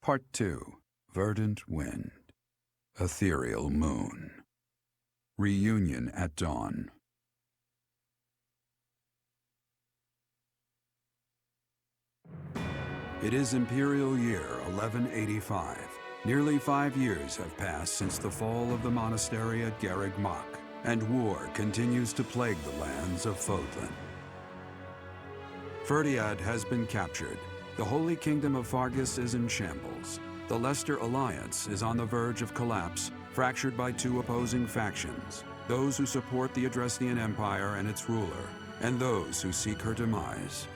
Part 2. Verdent Wind. Ethereal Moon. Reunion at Dawn. It is Imperial Year 1185. Nearly 5 years have passed since the fall of the monastery at Garreg Mach, and war continues to plague the lands of Fodlan. Ferdiad has been captured. The Holy Kingdom of Fargus is in shambles. The Leicester Alliance is on the verge of collapse, fractured by two opposing factions: those who support the Adrestian Empire and its ruler, and those who seek her demise.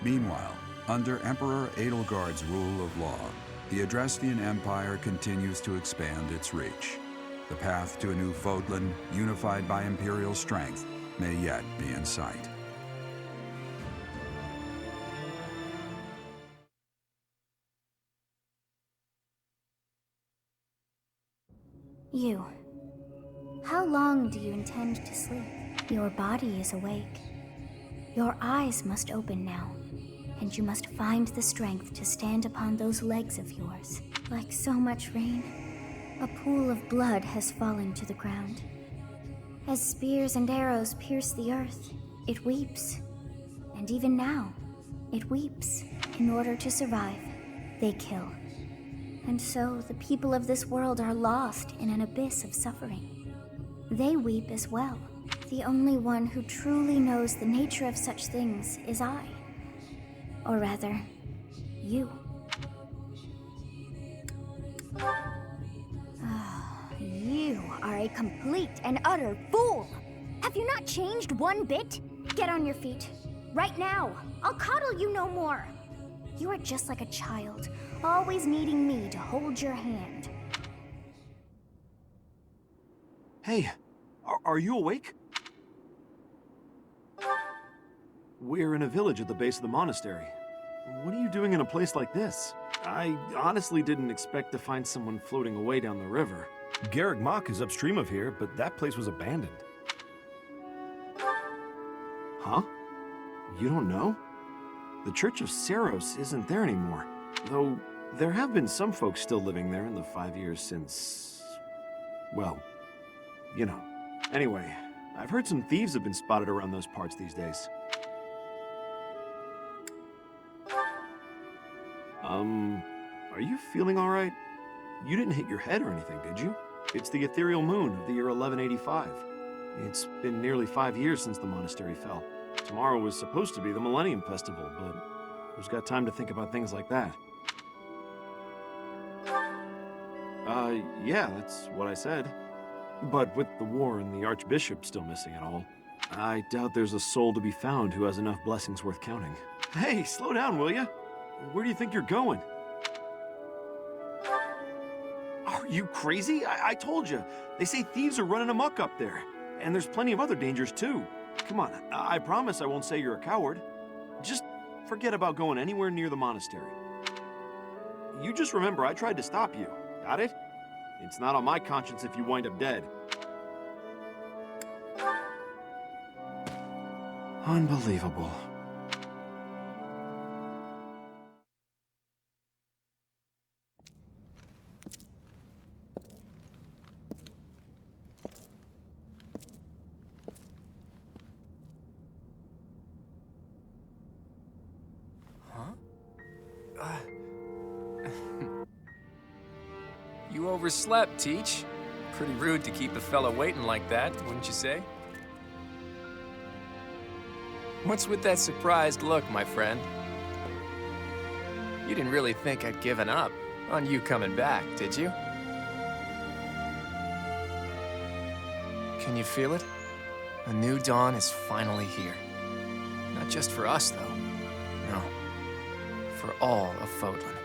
Meanwhile, under Emperor Edelgard's rule of law, the Adrestian Empire continues to expand its reach. The path to a new Fodlan, unified by Imperial strength, may yet be in sight. You. How long do you intend to sleep? Your body is awake. Your eyes must open now, and you must find the strength to stand upon those legs of yours. Like so much rain, a pool of blood has fallen to the ground. As spears and arrows pierce the earth, it weeps. And even now, it weeps. In order to survive, they kill. And so the people of this world are lost in an abyss of suffering. They weep as well. The only one who truly knows the nature of such things is I. Or rather, you. You are a complete and utter fool! Have you not changed one bit? Get on your feet. Right now! I'll coddle you no more! You are just like a child, always needing me to hold your hand. Hey, are you awake? We're in a village at the base of the monastery. What are you doing in a place like this? I honestly didn't expect to find someone floating away down the river. Garreg Mach is upstream of here, but that place was abandoned. Huh? You don't know? The Church of Saros isn't there anymore. Though, there have been some folks still living there in the 5 years since... well, you know. Anyway, I've heard some thieves have been spotted around those parts these days. Are you feeling alright? You didn't hit your head or anything, did you? It's the ethereal moon of the year 1185. It's been nearly 5 years since the monastery fell. Tomorrow was supposed to be the Millennium Festival, but who's got time to think about things like that? Yeah, that's what I said. But with the war and the Archbishop still missing it all, I doubt there's a soul to be found who has enough blessings worth counting. Hey, slow down, will ya? Where do you think you're going? Are you crazy? I told you. They say thieves are running amok up there. And there's plenty of other dangers, too. Come on, I promise I won't say you're a coward. Just forget about going anywhere near the monastery. You just remember I tried to stop you. Got it? It's not on my conscience if you wind up dead. Unbelievable. You overslept, Teach. Pretty rude to keep a fella waiting like that, wouldn't you say? What's with that surprised look, my friend? You didn't really think I'd given up on you coming back, did you? Can you feel it? A new dawn is finally here. Not just for us, though. No. For all of Fodlan.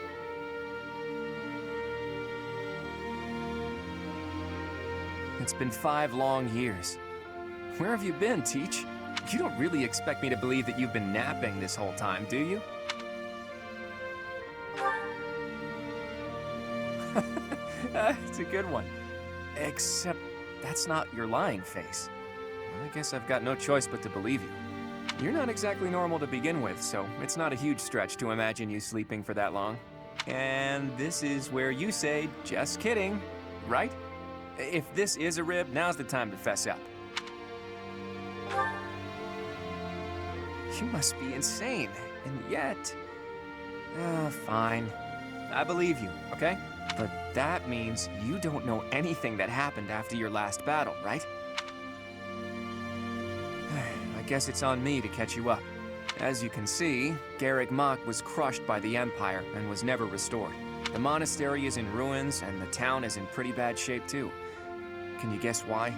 It's been 5 long years. Where have you been, Teach? You don't really expect me to believe that you've been napping this whole time, do you? It's a good one. Except that's not your lying face. I guess I've got no choice but to believe you. You're not exactly normal to begin with, so it's not a huge stretch to imagine you sleeping for that long. And this is where you say, just kidding, right? If this is a rib, now's the time to fess up. You must be insane, and yet... fine. I believe you, okay? But that means you don't know anything that happened after your last battle, right? I guess it's on me to catch you up. As you can see, Garreg Mach was crushed by the Empire and was never restored. The monastery is in ruins, and the town is in pretty bad shape too. Can you guess why?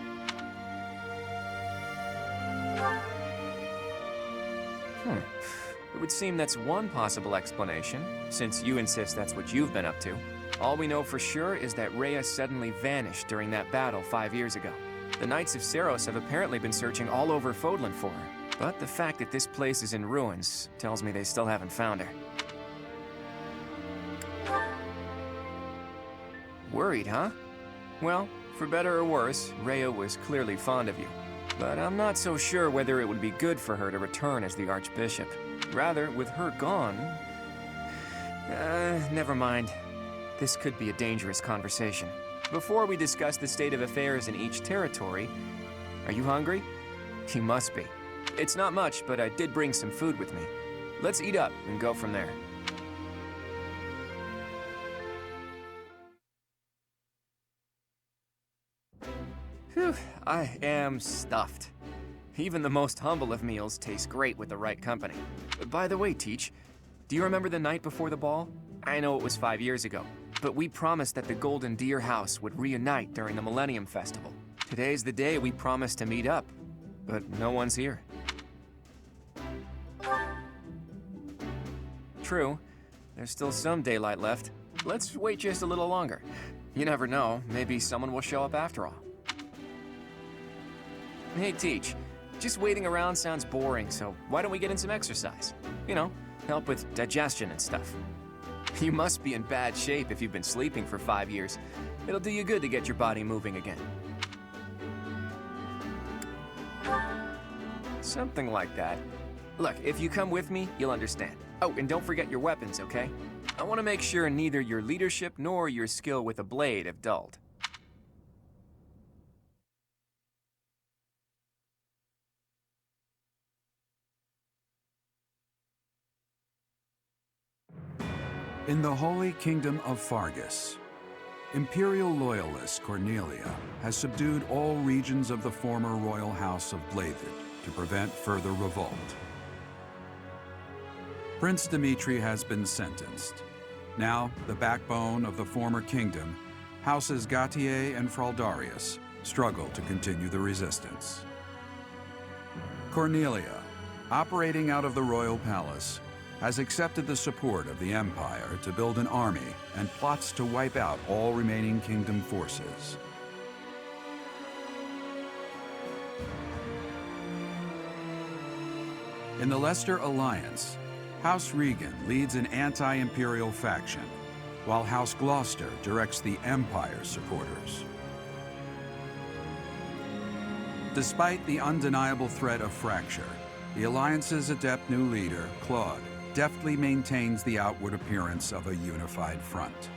It would seem that's one possible explanation, since you insist that's what you've been up to. All we know for sure is that Rhea suddenly vanished during that battle 5 years ago. The Knights of Seiros have apparently been searching all over Fodlan for her, but the fact that this place is in ruins tells me they still haven't found her. Worried, huh? Well, for better or worse, Rhea was clearly fond of you. But I'm not so sure whether it would be good for her to return as the Archbishop. Rather, with her gone... never mind. This could be a dangerous conversation. Before we discuss the state of affairs in each territory, are you hungry? You must be. It's not much, but I did bring some food with me. Let's eat up and go from there. Whew, I am stuffed. Even the most humble of meals taste great with the right company. By the way, Teach, do you remember the night before the ball? I know it was 5 years ago, but we promised that the Golden Deer House would reunite during the Millennium Festival. Today's the day we promised to meet up, but no one's here. True, there's still some daylight left. Let's wait just a little longer. You never know, maybe someone will show up after all. Hey, Teach. Just waiting around sounds boring, so why don't we get in some exercise? You know, help with digestion and stuff. You must be in bad shape if you've been sleeping for 5 years. It'll do you good to get your body moving again. Something like that. Look, if you come with me, you'll understand. Oh, and don't forget your weapons, okay? I want to make sure neither your leadership nor your skill with a blade have dulled. In the Holy Kingdom of Fargus, Imperial loyalist Cornelia has subdued all regions of the former royal house of Bladed to prevent further revolt. Prince Dimitri has been sentenced. Now, the backbone of the former kingdom, Houses Gautier and Fraldarius, struggle to continue the resistance. Cornelia, operating out of the royal palace, has accepted the support of the Empire to build an army and plots to wipe out all remaining kingdom forces. In the Leicester Alliance, House Regan leads an anti-imperial faction, while House Gloucester directs the Empire's supporters. Despite the undeniable threat of fracture, the Alliance's adept new leader, Claude, deftly maintains the outward appearance of a unified front.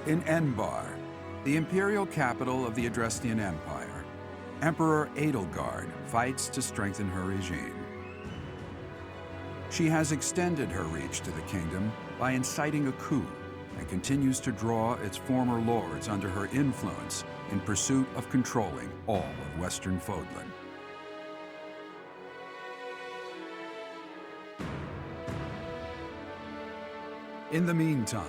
In Enbar, the imperial capital of the Adrestian Empire, Emperor Edelgard fights to strengthen her regime. She has extended her reach to the kingdom by inciting a coup and continues to draw its former lords under her influence in pursuit of controlling all of Western Fodlan. In the meantime,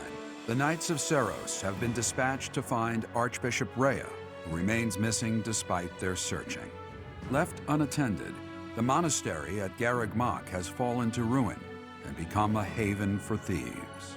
the Knights of Seiros have been dispatched to find Archbishop Rhea, who remains missing despite their searching. Left unattended, the monastery at Garreg Mach has fallen to ruin and become a haven for thieves.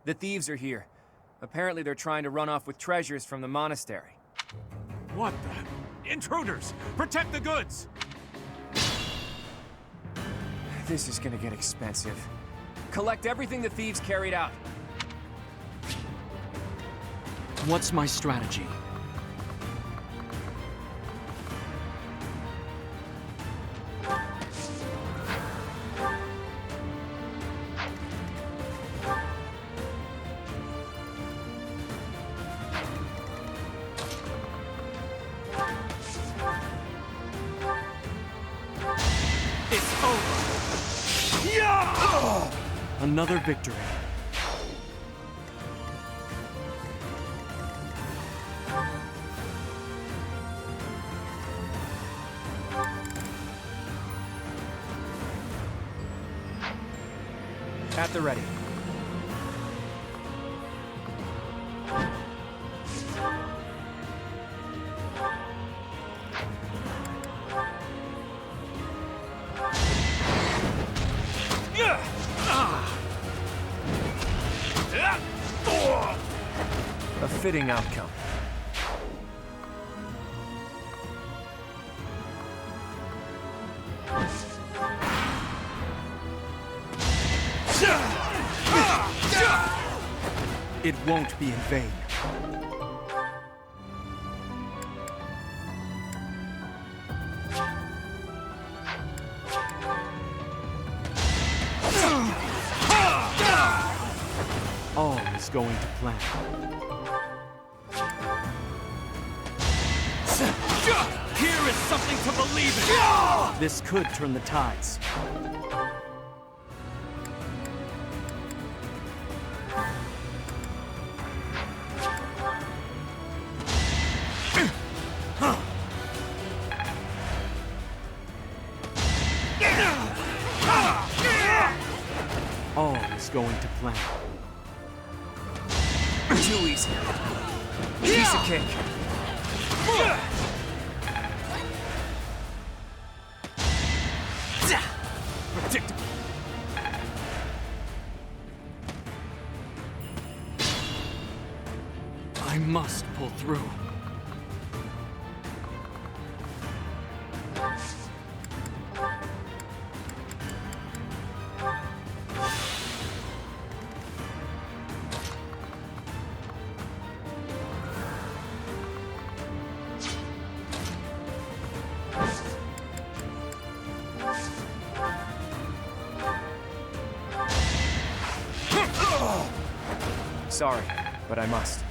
The thieves are here. Apparently they're trying to run off with treasures from the monastery. What the? Intruders! Protect the goods! This is gonna get expensive. Collect everything the thieves carried out. What's my strategy? It's over! Yeah! Another victory. At the ready. A fitting outcome. It won't be in vain. All is going to plan. Here is something to believe in! This could turn the tides. All is going to plan. Too easy. Piece of cake. Predictable. I must pull through. Sorry, but I must.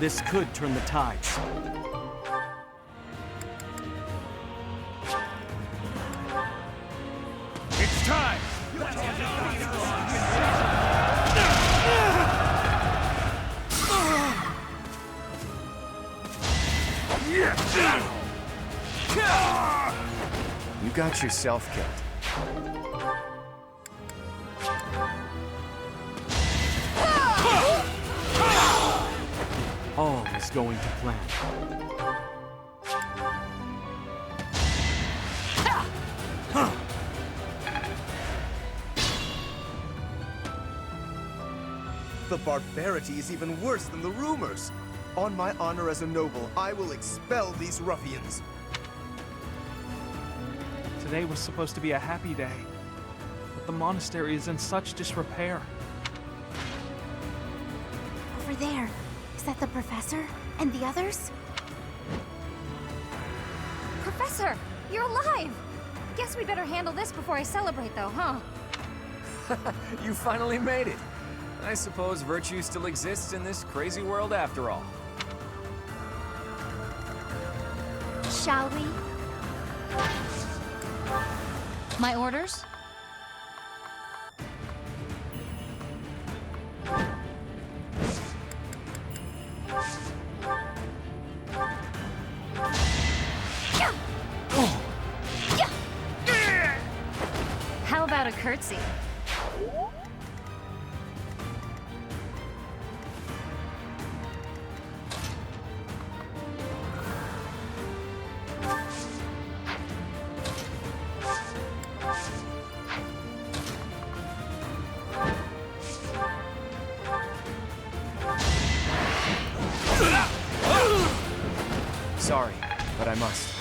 This could turn the tides. It's time! You got yourself killed. All is going to plan. The barbarity is even worse than the rumors. On my honor as a noble, I will expel these ruffians. Today was supposed to be a happy day, but the monastery is in such disrepair. Over there. Is that the professor? And the others? Professor, you're alive! Guess we better handle this before I celebrate, though, huh? You finally made it. I suppose virtue still exists in this crazy world after all. Shall we? My orders? about a curtsy? Sorry, but I must.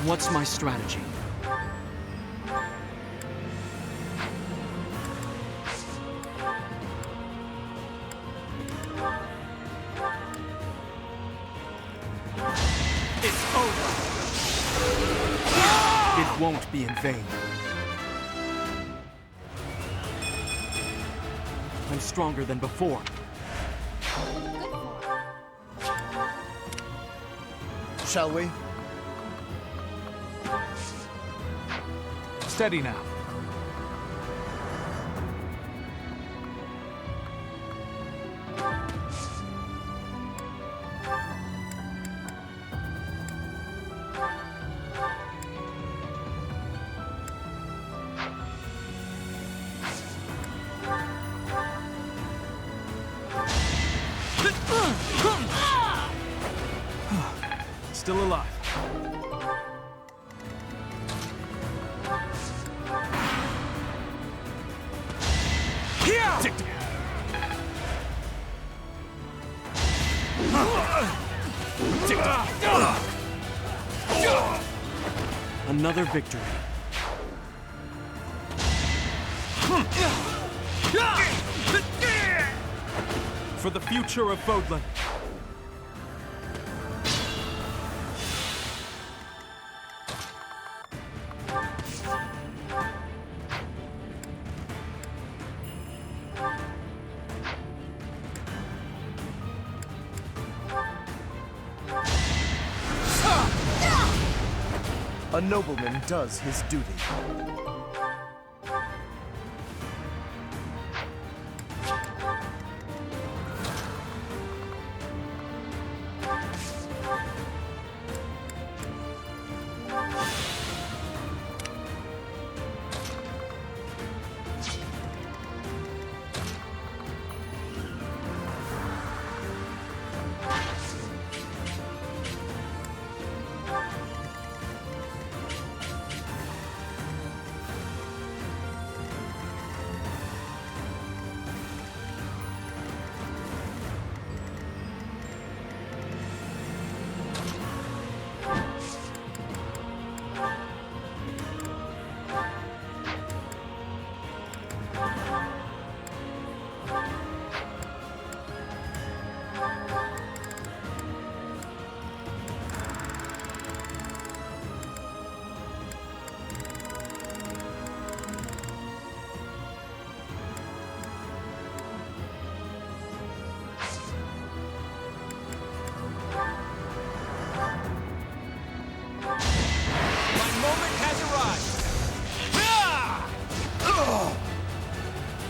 What's my strategy? It's over! It won't be in vain. I'm stronger than before. Shall we? Steady now. Still alive. Another victory. For the future of Verdent. A nobleman does his duty.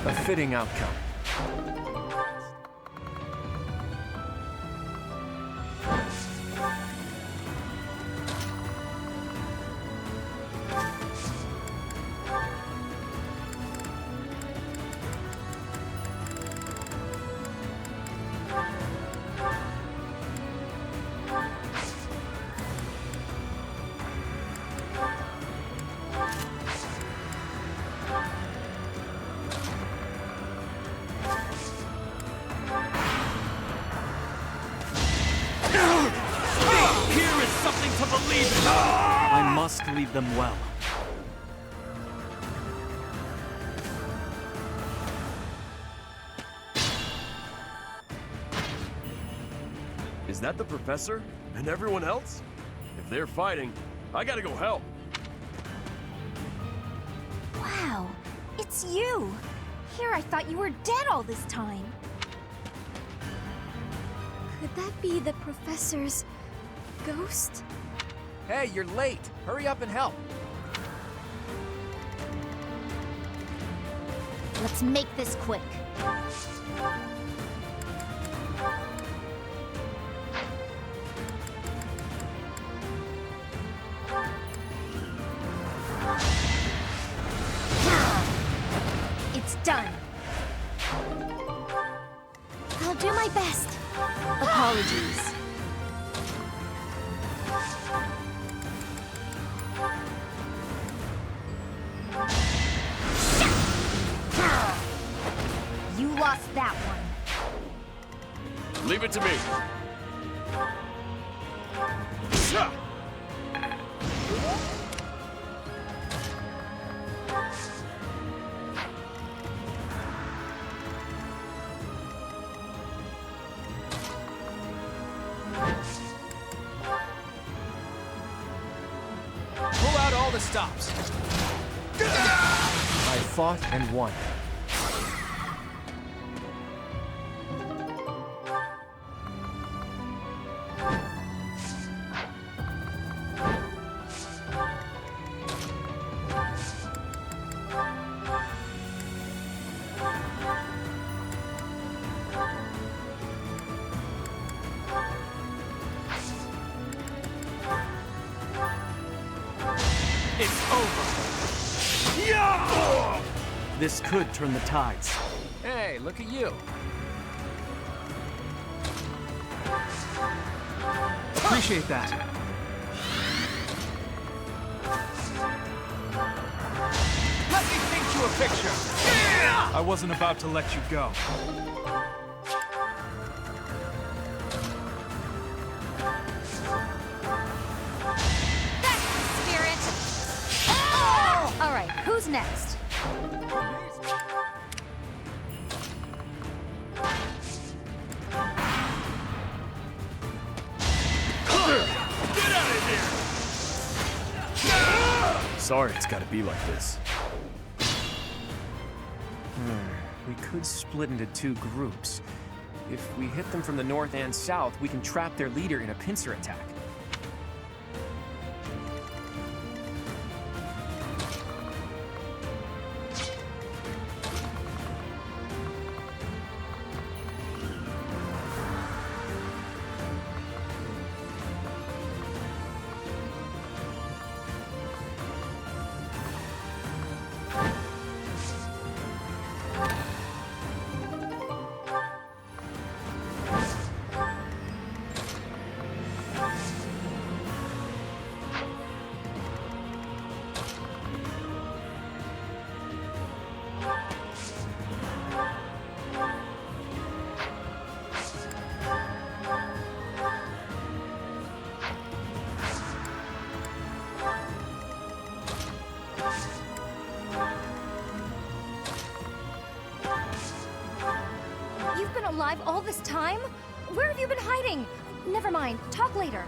A fitting outcome. I must lead them well. Is that the professor? And everyone else? If they're fighting, I gotta go help. Wow, it's you! Here I thought you were dead all this time. Could that be the professor's ghost? Hey, you're late. Hurry up and help. Let's make this quick. It's done. I'll do my best. Apologies. You lost that one. Leave it to me. Pull out all the stops. I fought and won. It's over. This could turn the tides. Hey, look at you. Appreciate that. Let me paint you a picture. I wasn't about to let you go. That's the spirit. All right, who's next? Sorry it's gotta be like this. We could split into two groups. If we hit them from the north and south, we can trap their leader in a pincer attack. You've been alive all this time? Where have you been hiding? Never mind, talk later.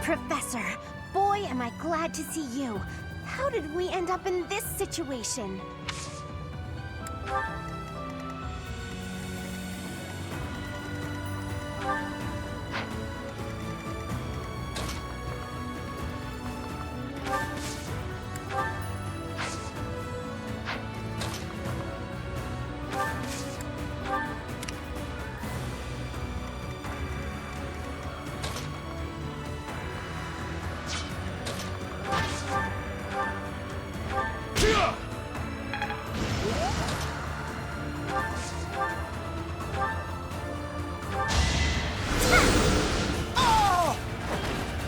Professor, boy, am I glad to see you. How did we end up in this situation?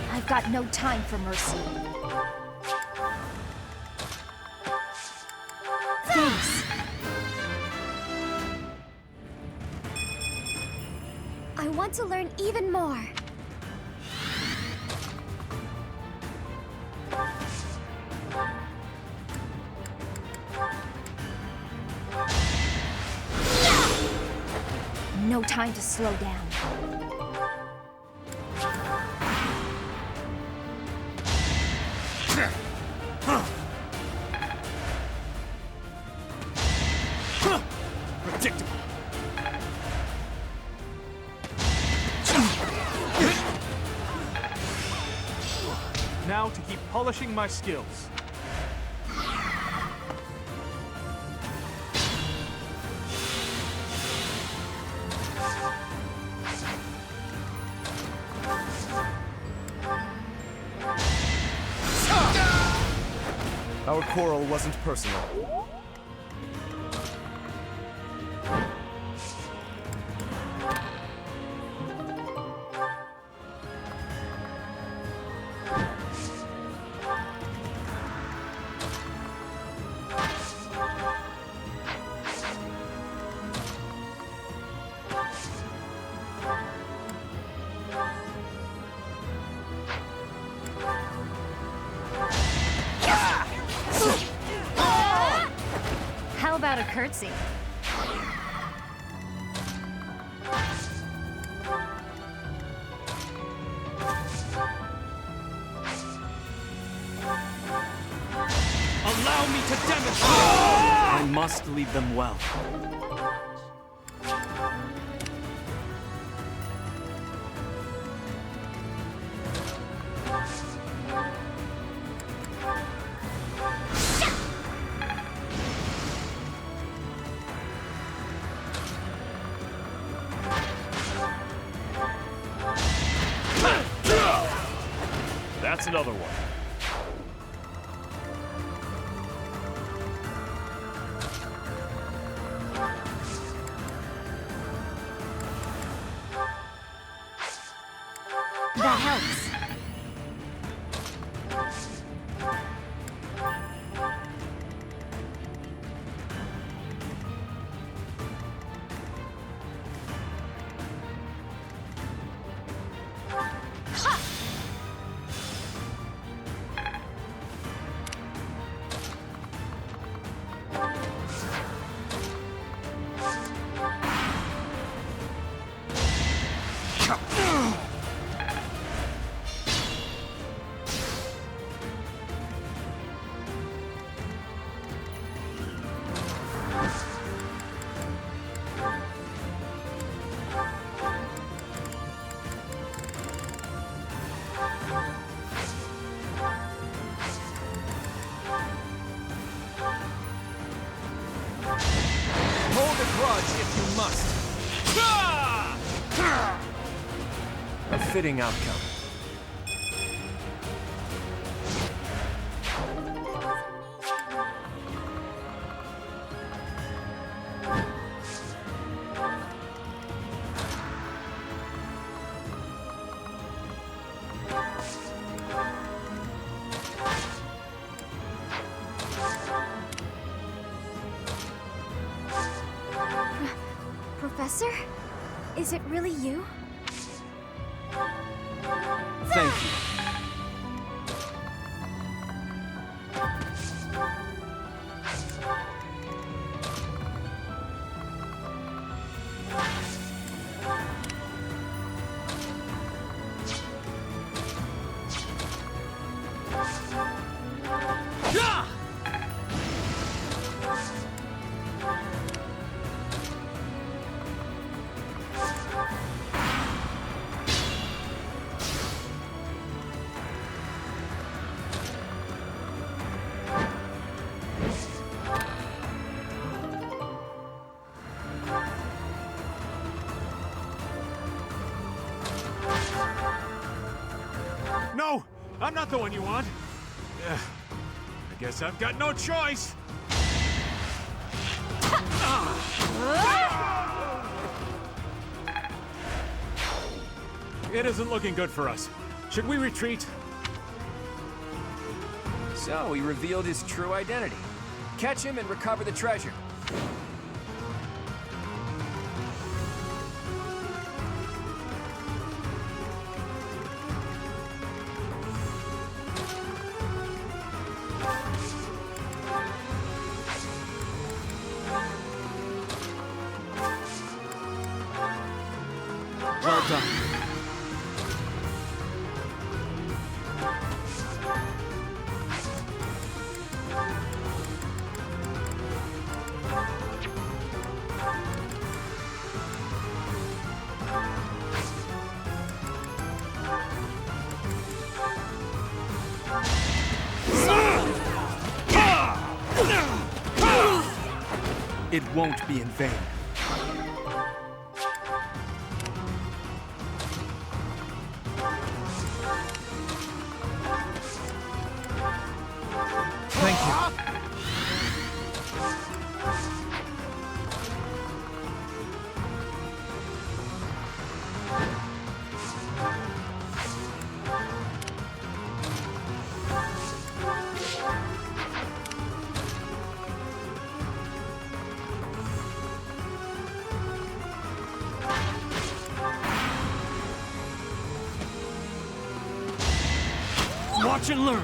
I've got no time for mercy. Thanks. I want to learn even more. No time to slow down. Predictable. Now to keep pulling polishing my skills. Our quarrel wasn't personal. How about a curtsy? Allow me to demonstrate! I must lead them well. That's another one. That helps. Hold a grudge if you must. A fitting outcome. Professor? Is it really you? Thank you. No! I'm not the one you want. I guess I've got no choice. It isn't looking good for us. Should we retreat? So he revealed his true identity. Catch him and recover the treasure. Well done. it won't be in vain. Thank you. Watch and learn.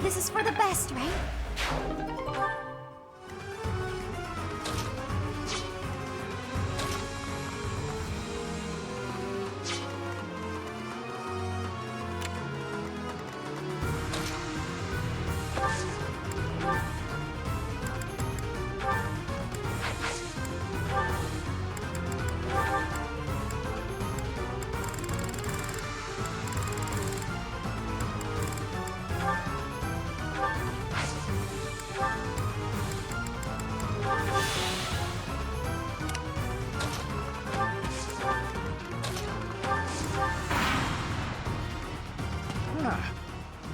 This is for the best, right?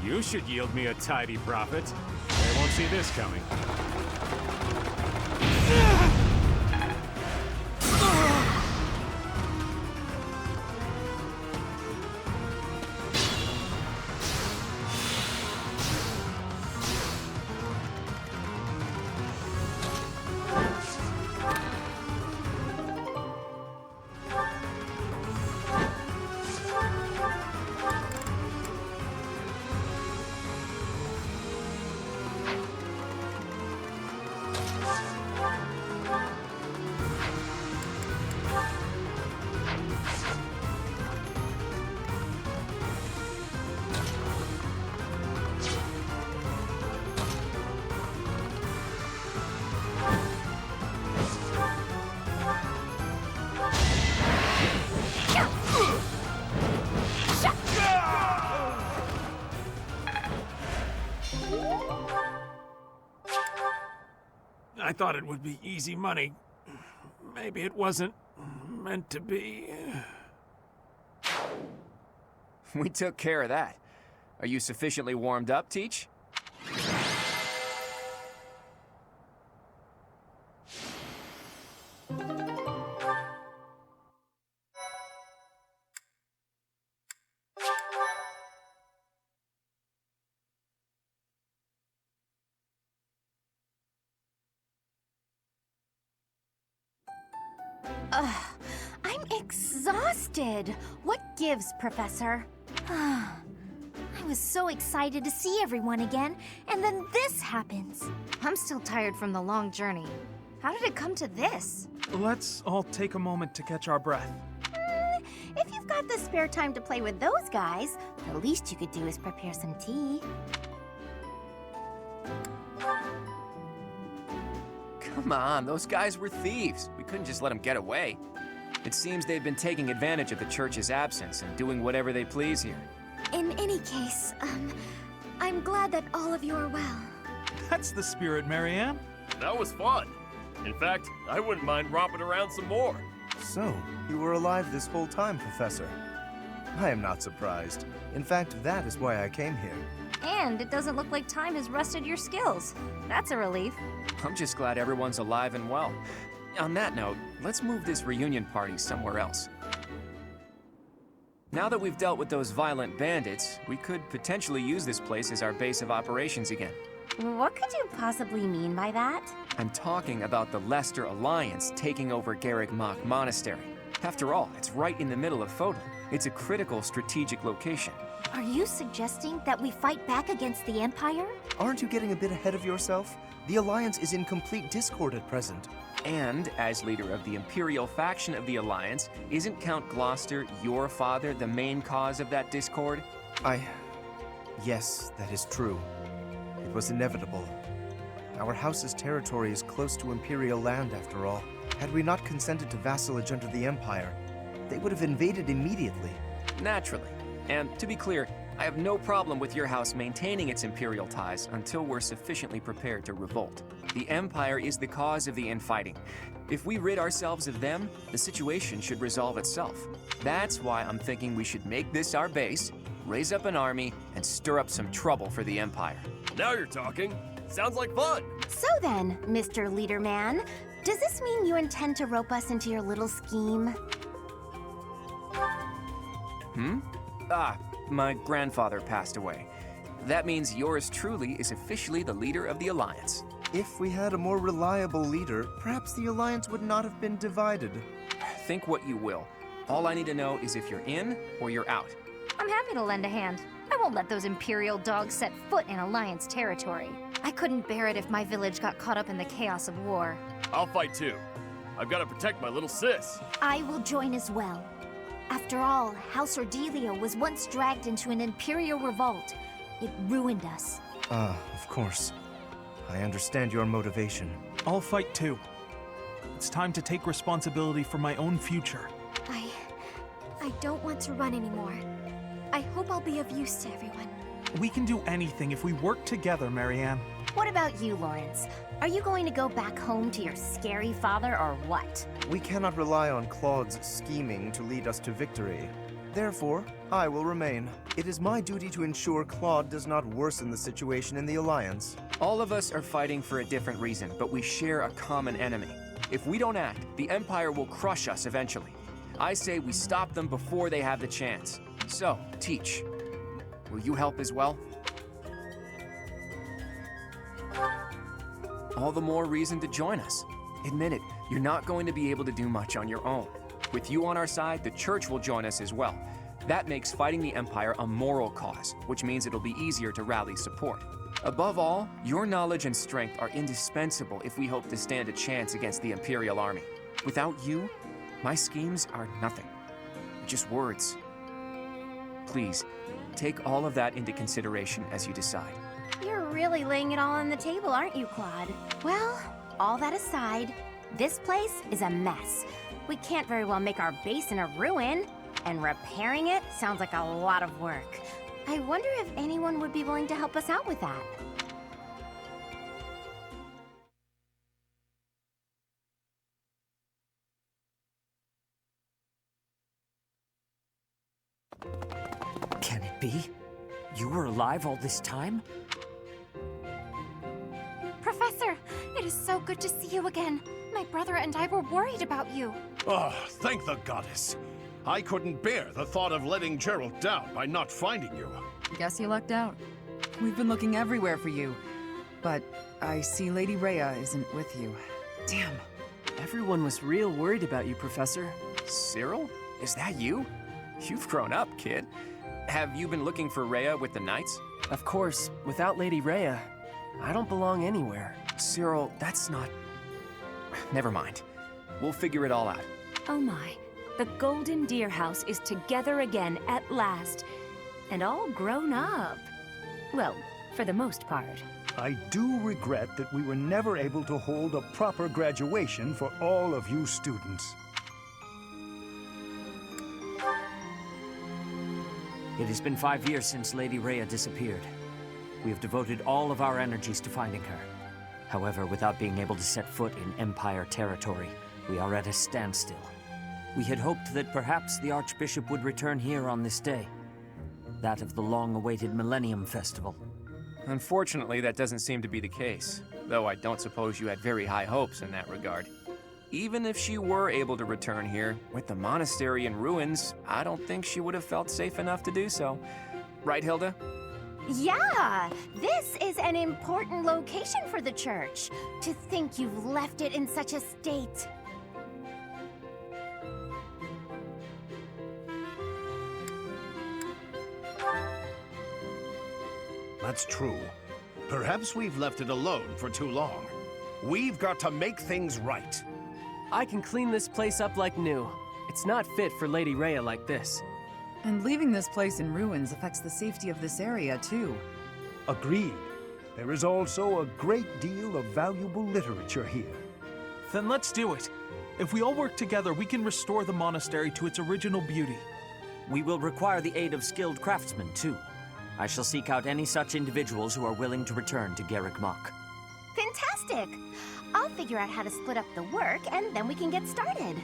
You should yield me a tidy profit. They won't see this coming. I thought it would be easy money. Maybe it wasn't meant to be. We took care of that. Are you sufficiently warmed up, Teach? I'm exhausted. What gives, Professor? I was so excited to see everyone again, and then this happens. I'm still tired from the long journey. How did it come to this? Let's all take a moment to catch our breath. If you've got the spare time to play with those guys, the least you could do is prepare some tea. Come on, those guys were thieves. We couldn't just let them get away. It seems they've been taking advantage of the church's absence and doing whatever they please here. In any case, I'm glad that all of you are well. That's the spirit, Marianne. That was fun. In fact, I wouldn't mind romping around some more. So, you were alive this whole time, Professor. I am not surprised. In fact, that is why I came here. And it doesn't look like time has rusted your skills. That's a relief. I'm just glad everyone's alive and well. On that note, let's move this reunion party somewhere else. Now that we've dealt with those violent bandits, we could potentially use this place as our base of operations again. What could you possibly mean by that? I'm talking about the Lester Alliance taking over Garreg Mach Monastery. After all, it's right in the middle of Fodal. It's a critical strategic location. Are you suggesting that we fight back against the Empire? Aren't you getting a bit ahead of yourself? The Alliance is in complete discord at present. And, as leader of the Imperial faction of the Alliance, isn't Count Gloucester, your father, the main cause of that discord? Yes, that is true. It was inevitable. Our house's territory is close to Imperial land, after all. Had we not consented to vassalage under the Empire, they would have invaded immediately. Naturally. And, to be clear, I have no problem with your house maintaining its Imperial ties until we're sufficiently prepared to revolt. The Empire is the cause of the infighting. If we rid ourselves of them, the situation should resolve itself. That's why I'm thinking we should make this our base, raise up an army, and stir up some trouble for the Empire. Now you're talking. Sounds like fun. So then, Mr. Leader Man, does this mean you intend to rope us into your little scheme? My grandfather passed away. That means yours truly is officially the leader of the Alliance. If we had a more reliable leader, perhaps the Alliance would not have been divided. Think what you will. All I need to know is if you're in or you're out. I'm happy to lend a hand. I won't let those Imperial dogs set foot in Alliance territory. I couldn't bear it if my village got caught up in the chaos of war. I'll fight too. I've got to protect my little sis. I will join as well. After all, House Ordelia was once dragged into an Imperial revolt. It ruined us. Of course. I understand your motivation. I'll fight too. It's time to take responsibility for my own future. I don't want to run anymore. I hope I'll be of use to everyone. We can do anything if we work together, Marianne. What about you, Lawrence? Are you going to go back home to your scary father or what? We cannot rely on Claude's scheming to lead us to victory. Therefore, I will remain. It is my duty to ensure Claude does not worsen the situation in the Alliance. All of us are fighting for a different reason, but we share a common enemy. If we don't act, the Empire will crush us eventually. I say we stop them before they have the chance. So, Teach, will you help as well? All the more reason to join us. Admit it, you're not going to be able to do much on your own. With you on our side, the Church will join us as well. That makes fighting the Empire a moral cause, which means it'll be easier to rally support. Above all, your knowledge and strength are indispensable if we hope to stand a chance against the Imperial Army. Without you, my schemes are nothing. Just words. Please, take all of that into consideration as you decide. You're really laying it all on the table, aren't you, Claude? Well, all that aside, this place is a mess. We can't very well make our base in a ruin, and repairing it sounds like a lot of work. I wonder if anyone would be willing to help us out with that. Can it be? You were alive all this time? Professor, it is so good to see you again. My brother and I were worried about you. Oh, thank the goddess. I couldn't bear the thought of letting Gerald down by not finding you. Guess you lucked out. We've been looking everywhere for you. But I see Lady Rhea isn't with you. Damn. Everyone was real worried about you, Professor. Cyril? Is that you? You've grown up, kid. Have you been looking for Rhea with the Knights? Of course, without Lady Rhea, I don't belong anywhere. Cyril, that's not... Never mind. We'll figure it all out. Oh my. The Golden Deer House is together again at last. And all grown up. Well, for the most part. I do regret that we were never able to hold a proper graduation for all of you students. It has been 5 years since Lady Rhea disappeared. We have devoted all of our energies to finding her. However, without being able to set foot in Empire territory, we are at a standstill. We had hoped that perhaps the Archbishop would return here on this day. That of the long-awaited Millennium Festival. Unfortunately, that doesn't seem to be the case, though I don't suppose you had very high hopes in that regard. even if she were able to return here, with the monastery in ruins, I don't think she would have felt safe enough to do so. Right, Hilda? Yeah, this is an important location for the church. To think you've left it in such a state. That's true. Perhaps we've left it alone for too long. We've got to make things right. I can clean this place up like new. It's not fit for Lady Rhea like this. And leaving this place in ruins affects the safety of this area, too. Agreed. There is also a great deal of valuable literature here. Then let's do it. If we all work together, we can restore the monastery to its original beauty. We will require the aid of skilled craftsmen, too. I shall seek out any such individuals who are willing to return to Garrick Mach. Fantastic! I'll figure out how to split up the work, and then we can get started.